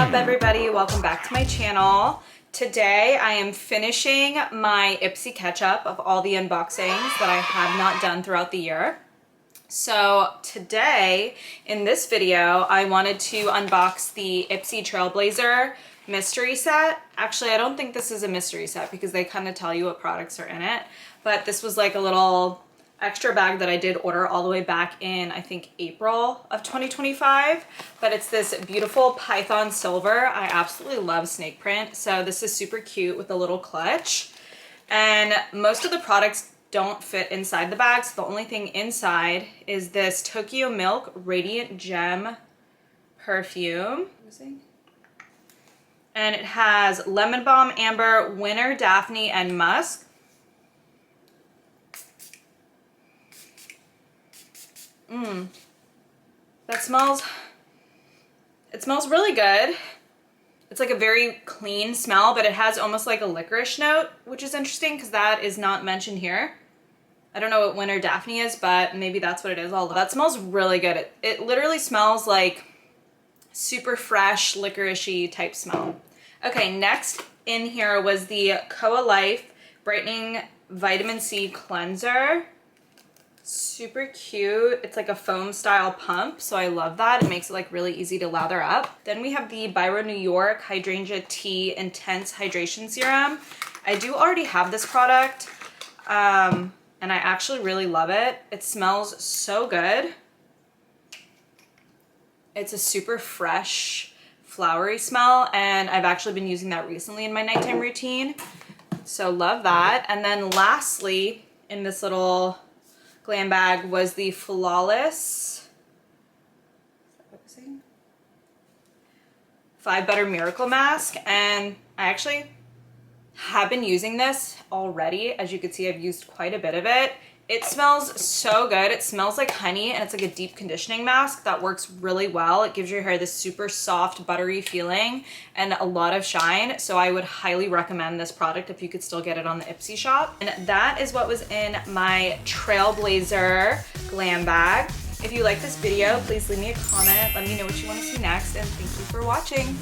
up, everybody? Welcome back to my channel. Today I am finishing my IPSY catch-up of all the unboxings that I have not done throughout the year. So today in this video I wanted to unbox the IPSY Trailblazer mystery set. Actually, I don't think this is a mystery set because they kind of tell you what products are in it, but this was like a little extra bag that I did order all the way back in, I think, April of 2025. But it's this beautiful python silver. I absolutely love snake print, so this is super cute with a little clutch. And most of the products don't fit inside the bag, so the only thing inside is this Tokyo Milk Radiant Gem perfume. And it has lemon balm, amber, winter, daphne, and musk. That smells, it smells really good. It's like a very clean smell, but it has almost like a licorice note, which is interesting because that is not mentioned here. I don't know what winter daphne is, but maybe that's what it is. That smells really good. It literally smells like super fresh, licoricey type smell. Okay, next in here was the Koa Life Brightening Vitamin C Cleanser. Super cute. It's like a foam style pump, so I love that. It makes it like really easy to lather up. Then we have the Byro New York Hydrangea Tea Intense Hydration Serum. I do already have this product, and I actually really love it. It smells so good. It's a super fresh, flowery smell, and I've actually been using that recently in my nighttime routine, so love that. And then lastly, in this little glam bag was the Flawless 5 Butter Miracle Mask, and I actually have been using this already. As you can see, I've used quite a bit of it. It smells so good. It smells like honey, and it's like a deep conditioning mask that works really well. It gives your hair this super soft, buttery feeling and a lot of shine. So I would highly recommend this product if you could still get it on the IPSY shop. And that is what was in my Trailblazer Glam Bag. If you like this video, please leave me a comment. Let me know what you want to see next, and thank you for watching.